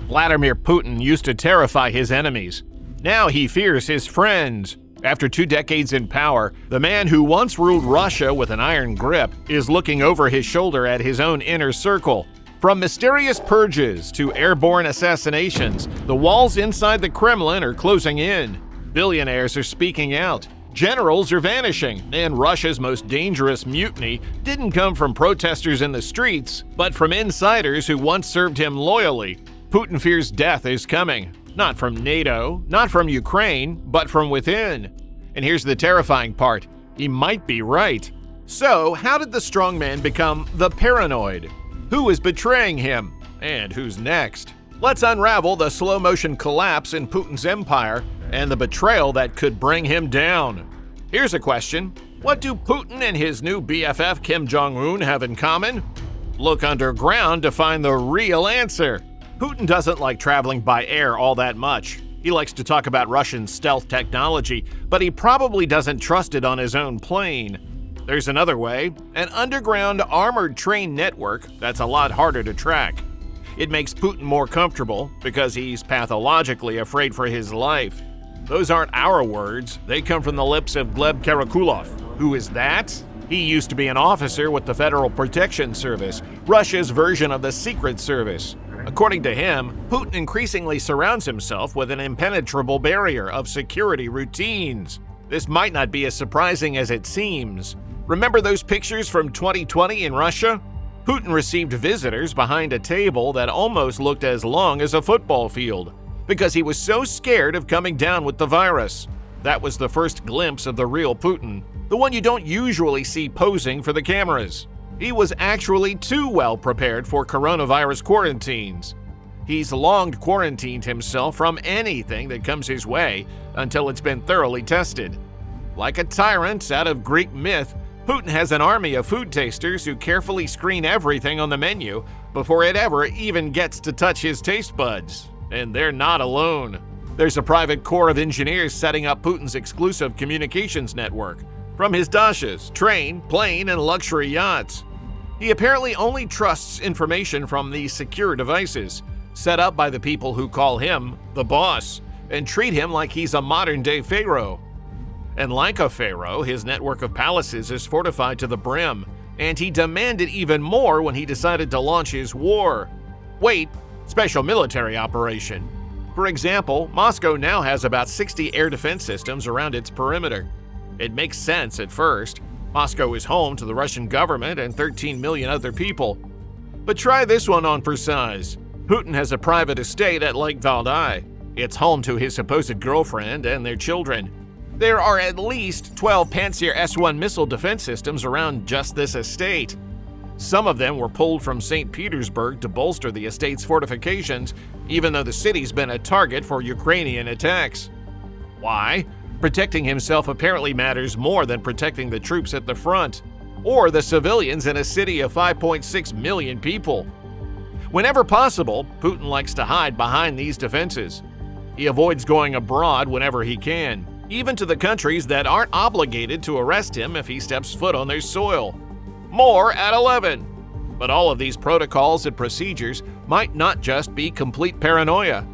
Vladimir Putin used to terrify his enemies. Now he fears his friends. After 2 decades in power, the man who once ruled Russia with an iron grip is looking over his shoulder at his own inner circle. From mysterious purges to airborne assassinations, the walls inside the Kremlin are closing in. Billionaires are speaking out. Generals are vanishing, and Russia's most dangerous mutiny didn't come from protesters in the streets, but from insiders who once served him loyally. Putin fears death is coming. Not from NATO, not from Ukraine, but from within. And here's the terrifying part. He might be right. So, how did the strongman become the paranoid? Who is betraying him? And who's next? Let's unravel the slow-motion collapse in Putin's empire and the betrayal that could bring him down. Here's a question. What do Putin and his new BFF Kim Jong-un have in common? Look underground to find the real answer. Putin doesn't like traveling by air all that much. He likes to talk about Russian stealth technology, but he probably doesn't trust it on his own plane. There's another way, an underground armored train network that's a lot harder to track. It makes Putin more comfortable because he's pathologically afraid for his life. Those aren't our words, they come from the lips of Gleb Karakulov. Who is that? He used to be an officer with the Federal Protection Service, Russia's version of the Secret Service. According to him, Putin increasingly surrounds himself with an impenetrable barrier of security routines. This might not be as surprising as it seems. Remember those pictures from 2020 in Russia? Putin received visitors behind a table that almost looked as long as a football field because he was so scared of coming down with the virus. That was the first glimpse of the real Putin, the one you don't usually see posing for the cameras. He was actually too well prepared for coronavirus quarantines. He's long quarantined himself from anything that comes his way until it's been thoroughly tested. Like a tyrant out of Greek myth, Putin has an army of food tasters who carefully screen everything on the menu before it ever even gets to touch his taste buds. And they're not alone. There's a private corps of engineers setting up Putin's exclusive communications network, from his dashas, train, plane, and luxury yachts. He apparently only trusts information from these secure devices, set up by the people who call him the boss, and treat him like he's a modern-day pharaoh. And like a pharaoh, his network of palaces is fortified to the brim, and he demanded even more when he decided to launch his war. Wait, special military operation. For example, Moscow now has about 60 air defense systems around its perimeter. It makes sense at first. Moscow is home to the Russian government and 13 million other people. But try this one on for size. Putin has a private estate at Lake Valdai. It's home to his supposed girlfriend and their children. There are at least 12 Pantsir S-1 missile defense systems around just this estate. Some of them were pulled from St. Petersburg to bolster the estate's fortifications, even though the city's been a target for Ukrainian attacks. Why? Protecting himself apparently matters more than protecting the troops at the front, or the civilians in a city of 5.6 million people. Whenever possible, Putin likes to hide behind these defenses. He avoids going abroad whenever he can, even to the countries that aren't obligated to arrest him if he steps foot on their soil. More at 11. But all of these protocols and procedures might not just be complete paranoia.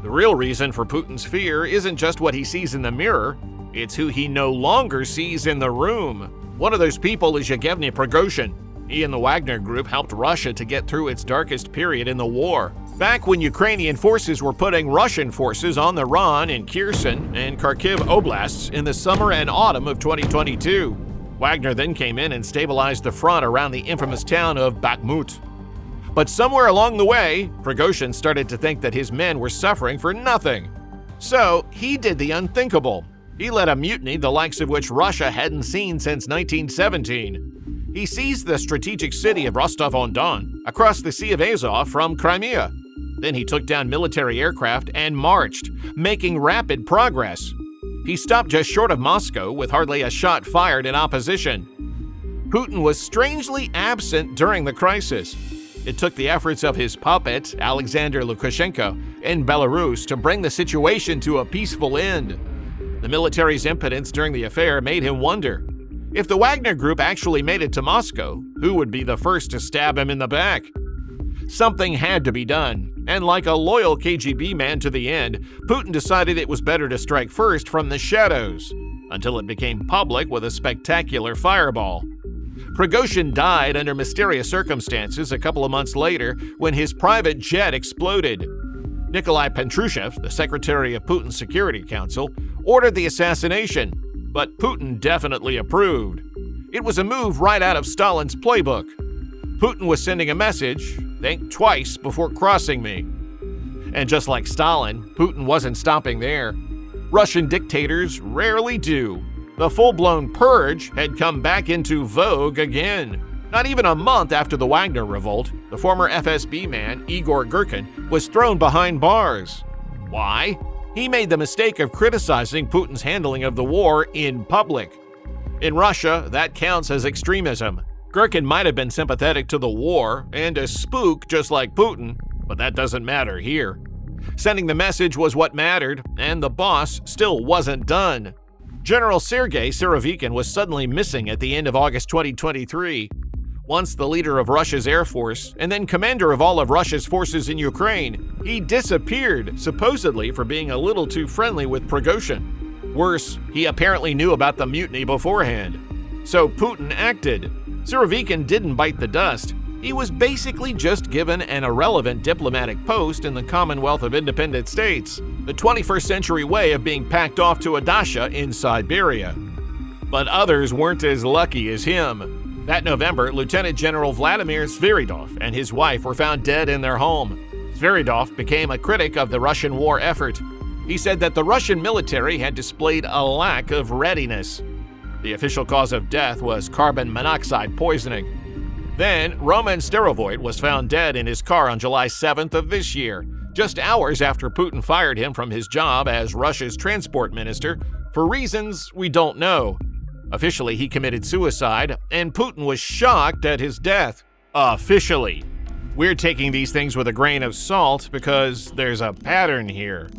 The real reason for Putin's fear isn't just what he sees in the mirror, it's who he no longer sees in the room. One of those people is Yevgeny Prigozhin. He and the Wagner group helped Russia to get through its darkest period in the war. Back when Ukrainian forces were putting Russian forces on the run in Kherson and Kharkiv oblasts in the summer and autumn of 2022. Wagner then came in and stabilized the front around the infamous town of Bakhmut. But somewhere along the way, Prigozhin started to think that his men were suffering for nothing. So he did the unthinkable. He led a mutiny the likes of which Russia hadn't seen since 1917. He seized the strategic city of Rostov-on-Don across the Sea of Azov from Crimea. Then he took down military aircraft and marched, making rapid progress. He stopped just short of Moscow with hardly a shot fired in opposition. Putin was strangely absent during the crisis. It took the efforts of his puppet, Alexander Lukashenko, in Belarus to bring the situation to a peaceful end. The military's impotence during the affair made him wonder, if the Wagner group actually made it to Moscow, who would be the first to stab him in the back? Something had to be done, And like a loyal KGB man to the end, Putin decided it was better to strike first from the shadows, until it became public with a spectacular fireball. Prigozhin died under mysterious circumstances a couple of months later when his private jet exploded. Nikolai Patrushev, the secretary of Putin's Security Council, ordered the assassination, but Putin definitely approved. It was a move right out of Stalin's playbook. Putin was sending a message, think twice before crossing me. And just like Stalin, Putin wasn't stopping there. Russian dictators rarely do. The full-blown purge had come back into vogue again. Not even a month after the Wagner revolt, the former FSB man, Igor Girkin, was thrown behind bars. Why? He made the mistake of criticizing Putin's handling of the war in public. In Russia, that counts as extremism. Girkin might have been sympathetic to the war and a spook just like Putin, but that doesn't matter here. Sending the message was what mattered, and the boss still wasn't done. General Sergei Surovikin was suddenly missing at the end of August 2023. Once the leader of Russia's Air Force, and then commander of all of Russia's forces in Ukraine, he disappeared, supposedly for being a little too friendly with Prigozhin. Worse, he apparently knew about the mutiny beforehand. So Putin acted. Surovikin didn't bite the dust. He was basically just given an irrelevant diplomatic post in the Commonwealth of Independent States, the 21st century way of being packed off to a dacha in Siberia. But others weren't as lucky as him. That November, Lieutenant General Vladimir Sviridov and his wife were found dead in their home. Sviridov became a critic of the Russian war effort. He said that the Russian military had displayed a lack of readiness. The official cause of death was carbon monoxide poisoning. Then, Roman Starovoyt was found dead in his car on July 7th of this year, just hours after Putin fired him from his job as Russia's transport minister for reasons we don't know. Officially, he committed suicide, and Putin was shocked at his death. Officially. We're taking these things with a grain of salt because there's a pattern here.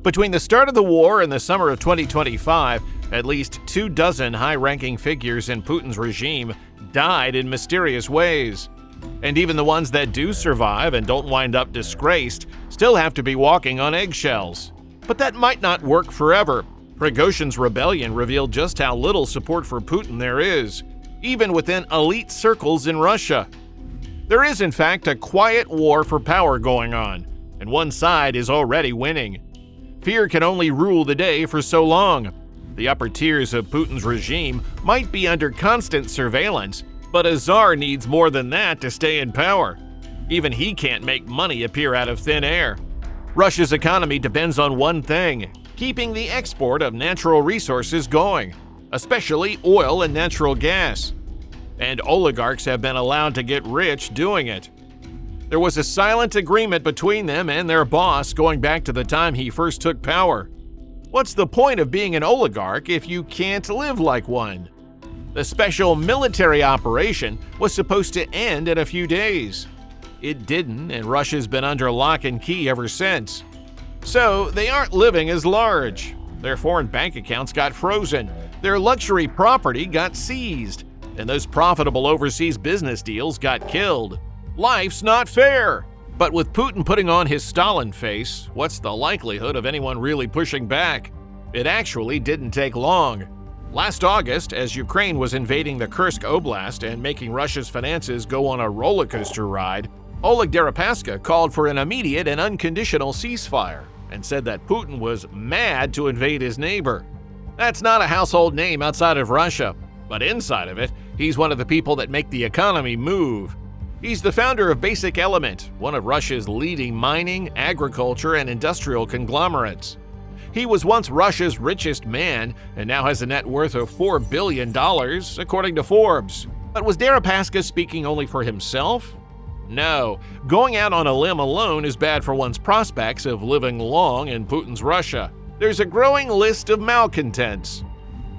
Between the start of the war and the summer of 2025, at least 24 high-ranking figures in Putin's regime died in mysterious ways. And even the ones that do survive and don't wind up disgraced still have to be walking on eggshells. But that might not work forever. Prigozhin's rebellion revealed just how little support for Putin there is, even within elite circles in Russia. There is, in fact, a quiet war for power going on, and one side is already winning. Fear can only rule the day for so long. The upper tiers of Putin's regime might be under constant surveillance, but a czar needs more than that to stay in power. Even he can't make money appear out of thin air. Russia's economy depends on one thing: keeping the export of natural resources going, especially oil and natural gas. And oligarchs have been allowed to get rich doing it. There was a silent agreement between them and their boss going back to the time he first took power. What's the point of being an oligarch if you can't live like one? The special military operation was supposed to end in a few days. It didn't, and Russia's been under lock and key ever since. So they aren't living as large. Their foreign bank accounts got frozen, their luxury property got seized, and those profitable overseas business deals got killed. Life's not fair. But with Putin putting on his Stalin face, what's the likelihood of anyone really pushing back? It actually didn't take long. Last August, as Ukraine was invading the Kursk Oblast and making Russia's finances go on a roller coaster ride, Oleg Deripaska called for an immediate and unconditional ceasefire and said that Putin was mad to invade his neighbor. That's not a household name outside of Russia, but inside of it, he's one of the people that make the economy move. He's the founder of Basic Element, one of Russia's leading mining, agriculture, and industrial conglomerates. He was once Russia's richest man and now has a net worth of $4 billion, according to Forbes. But was Deripaska speaking only for himself? No, going out on a limb alone is bad for one's prospects of living long in Putin's Russia. There's a growing list of malcontents.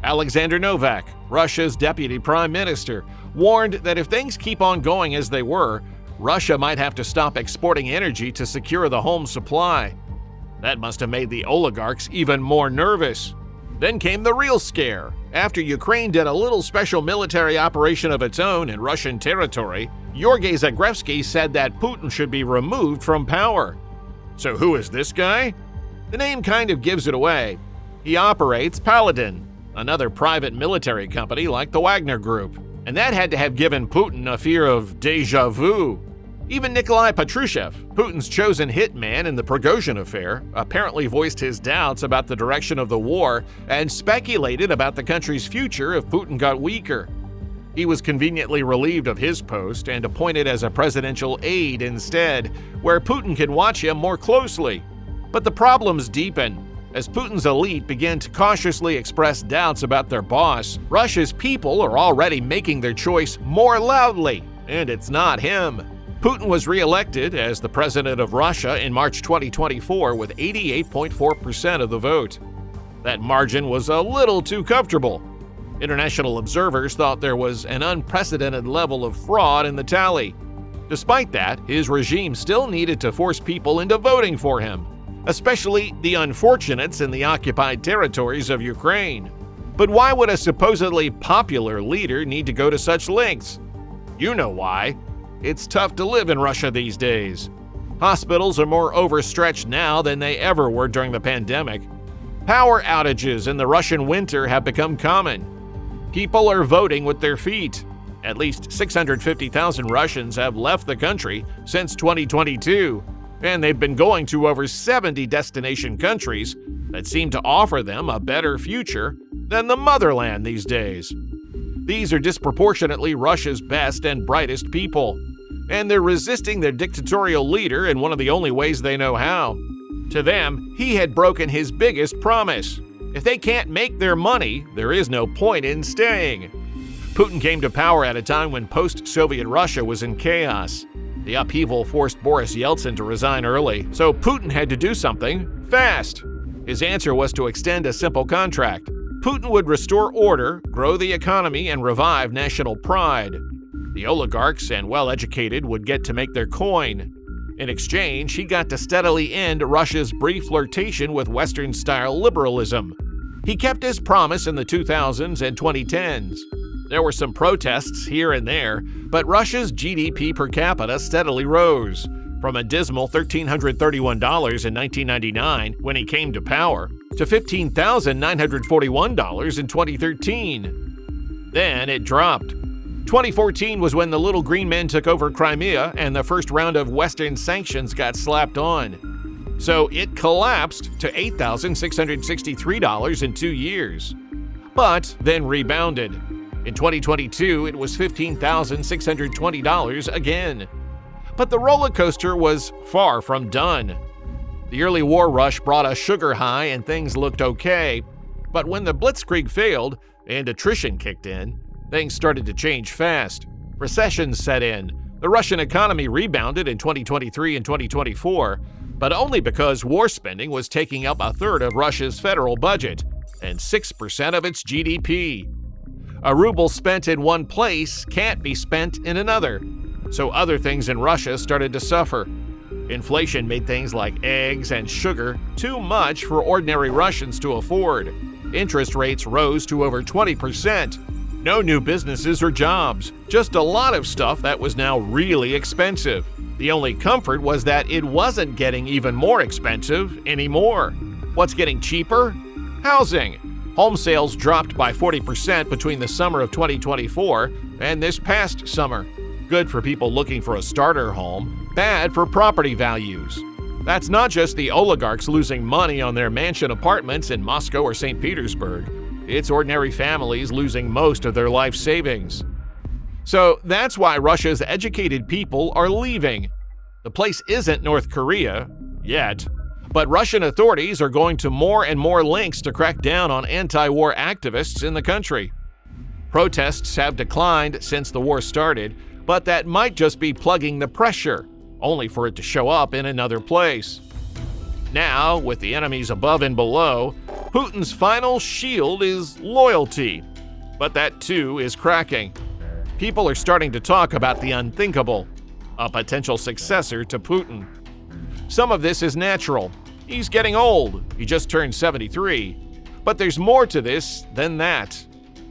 Alexander Novak, Russia's deputy prime minister, warned that if things keep on going as they were, Russia might have to stop exporting energy to secure the home supply. That must have made the oligarchs even more nervous. Then came the real scare. After Ukraine did a little special military operation of its own in Russian territory, Georgy Zagrebsky said that Putin should be removed from power. So who is this guy? The name kind of gives it away. He operates Paladin, another private military company like the Wagner Group, and that had to have given Putin a fear of déjà vu. Even Nikolai Patrushev, Putin's chosen hitman in the Purging affair, apparently voiced his doubts about the direction of the war and speculated about the country's future if Putin got weaker. He was conveniently relieved of his post and appointed as a presidential aide instead, where Putin can watch him more closely. But the problems deepen. As Putin's elite began to cautiously express doubts about their boss, Russia's people are already making their choice more loudly, and it's not him. Putin was re-elected as the president of Russia in March 2024 with 88.4% of the vote. That margin was a little too comfortable. International observers thought there was an unprecedented level of fraud in the tally. Despite that, his regime still needed to force people into voting for him, especially the unfortunates in the occupied territories of Ukraine. But why would a supposedly popular leader need to go to such lengths? You know why. It's tough to live in Russia these days. Hospitals are more overstretched now than they ever were during the pandemic. Power outages in the Russian winter have become common. People are voting with their feet. At least 650,000 Russians have left the country since 2022, and they've been going to over 70 destination countries that seem to offer them a better future than the motherland these days. These are disproportionately Russia's best and brightest people, and they're resisting their dictatorial leader in one of the only ways they know how. To them, he had broken his biggest promise. If they can't make their money, there is no point in staying. Putin came to power at a time when post-Soviet Russia was in chaos. The upheaval forced Boris Yeltsin to resign early, so Putin had to do something fast. His answer was to extend a simple contract. Putin would restore order, grow the economy, and revive national pride. The oligarchs and well-educated would get to make their coin. In exchange, he got to steadily end Russia's brief flirtation with Western-style liberalism. He kept his promise in the 2000s and 2010s. There were some protests here and there, but Russia's GDP per capita steadily rose, from a dismal $1,331 in 1999 when he came to power, to $15,941 in 2013. Then it dropped. 2014 was when the little green men took over Crimea and the first round of Western sanctions got slapped on. So it collapsed to $8,663 in 2 years. But then rebounded. In 2022, it was $15,620 again. But the roller coaster was far from done. The early war rush brought a sugar high and things looked okay. But when the blitzkrieg failed and attrition kicked in, things started to change fast. Recessions set in. The Russian economy rebounded in 2023 and 2024, but only because war spending was taking up a third of Russia's federal budget and 6% of its GDP. A ruble spent in one place can't be spent in another, so other things in Russia started to suffer. Inflation made things like eggs and sugar too much for ordinary Russians to afford. Interest rates rose to over 20%. No new businesses or jobs, just a lot of stuff that was now really expensive. The only comfort was that it wasn't getting even more expensive anymore. What's getting cheaper? Housing. Home sales dropped by 40% between the summer of 2024 and this past summer. Good for people looking for a starter home, bad for property values. That's not just the oligarchs losing money on their mansion apartments in Moscow or St. Petersburg. It's ordinary families losing most of their life savings. So that's why Russia's educated people are leaving. The place isn't North Korea, yet, but Russian authorities are going to more and more lengths to crack down on anti-war activists in the country. Protests have declined since the war started, but that might just be plugging the pressure, only for it to show up in another place. Now, with the enemies above and below, Putin's final shield is loyalty, but that too is cracking. People are starting to talk about the unthinkable, a potential successor to Putin. Some of this is natural. He's getting old. He just turned 73. But there's more to this than that.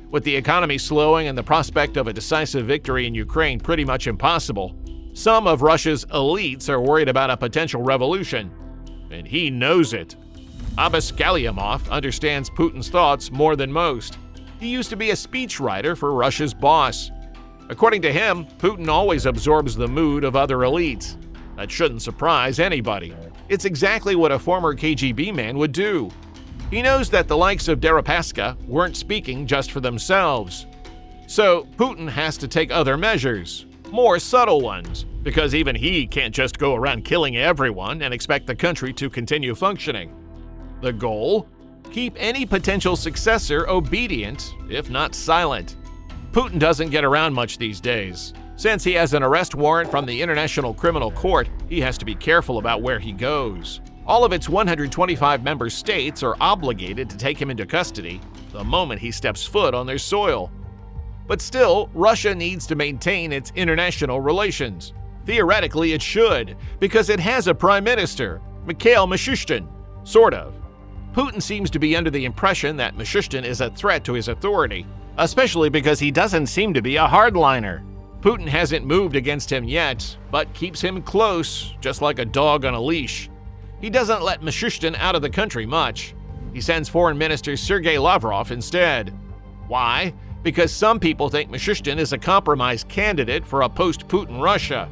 With the economy slowing and the prospect of a decisive victory in Ukraine pretty much impossible, some of Russia's elites are worried about a potential revolution. and he knows it. Abaskalямov understands Putin's thoughts more than most. He used to be a speechwriter for Russia's boss. According to him, Putin always absorbs the mood of other elites. That shouldn't surprise anybody. It's exactly what a former KGB man would do. He knows that the likes of Deripaska weren't speaking just for themselves. So Putin has to take other measures, more subtle ones, because even he can't just go around killing everyone and expect the country to continue functioning. The goal? Keep any potential successor obedient, if not silent. Putin doesn't get around much these days. Since he has an arrest warrant from the International Criminal Court, he has to be careful about where he goes. All of its 125 member states are obligated to take him into custody the moment he steps foot on their soil. But still, Russia needs to maintain its international relations. Theoretically, it should, because it has a prime minister, Mikhail Mishustin. Sort of. Putin seems to be under the impression that Mishustin is a threat to his authority, especially because he doesn't seem to be a hardliner. Putin hasn't moved against him yet, but keeps him close, just like a dog on a leash. He doesn't let Mishustin out of the country much. He sends Foreign Minister Sergei Lavrov instead. Why? Because some people think Mishustin is a compromise candidate for a post-Putin Russia.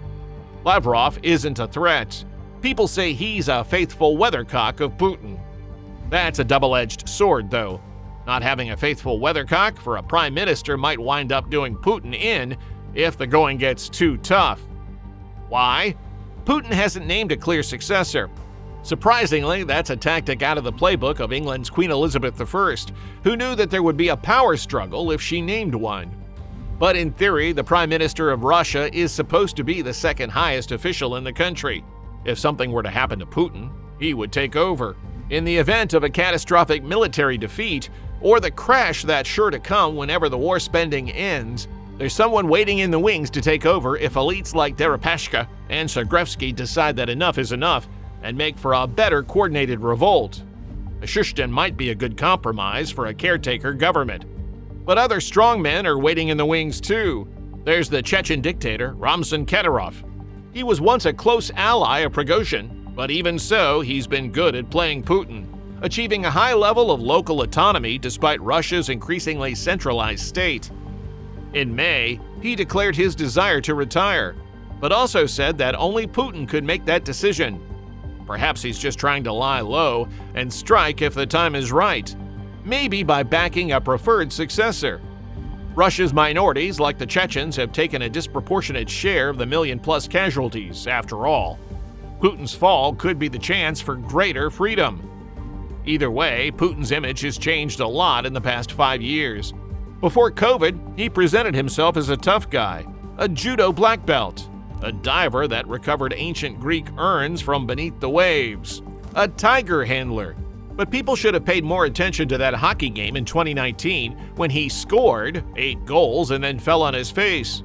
Lavrov isn't a threat. People say he's a faithful weathercock of Putin. That's a double-edged sword, though. Not having a faithful weathercock for a prime minister might wind up doing Putin in if the going gets too tough. Why? Putin hasn't named a clear successor. Surprisingly, that's a tactic out of the playbook of England's Queen Elizabeth I, who knew that there would be a power struggle if she named one. But in theory, the Prime Minister of Russia is supposed to be the second highest official in the country. If something were to happen to Putin, he would take over. In the event of a catastrophic military defeat, or the crash that's sure to come whenever the war spending ends, there's someone waiting in the wings to take over if elites like Deripaska and Zagrevsky decide that enough is enough and make for a better coordinated revolt. Mishustin might be a good compromise for a caretaker government. But other strongmen are waiting in the wings too. There's the Chechen dictator, Ramzan Kadyrov. He was once a close ally of Prigozhin, but even so, he's been good at playing Putin, achieving a high level of local autonomy despite Russia's increasingly centralized state. In May, he declared his desire to retire, but also said that only Putin could make that decision. Perhaps he's just trying to lie low and strike if the time is right, maybe by backing a preferred successor. Russia's minorities, like the Chechens, have taken a disproportionate share of the million-plus casualties, after all. Putin's fall could be the chance for greater freedom. Either way, Putin's image has changed a lot in the past 5 years. Before COVID, he presented himself as a tough guy, a judo black belt, a diver that recovered ancient Greek urns from beneath the waves, a tiger handler. But people should have paid more attention to that hockey game in 2019 when he scored 8 goals and then fell on his face.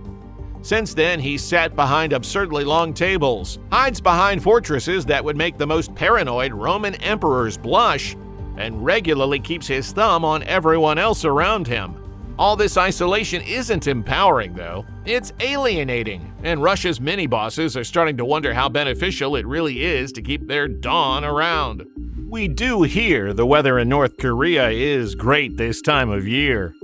Since then, he's sat behind absurdly long tables, hides behind fortresses that would make the most paranoid Roman emperors blush, and regularly keeps his thumb on everyone else around him. All this isolation isn't empowering, though. It's alienating, and Russia's mini-bosses are starting to wonder how beneficial it really is to keep their Don around. We do hear the weather in North Korea is great this time of year.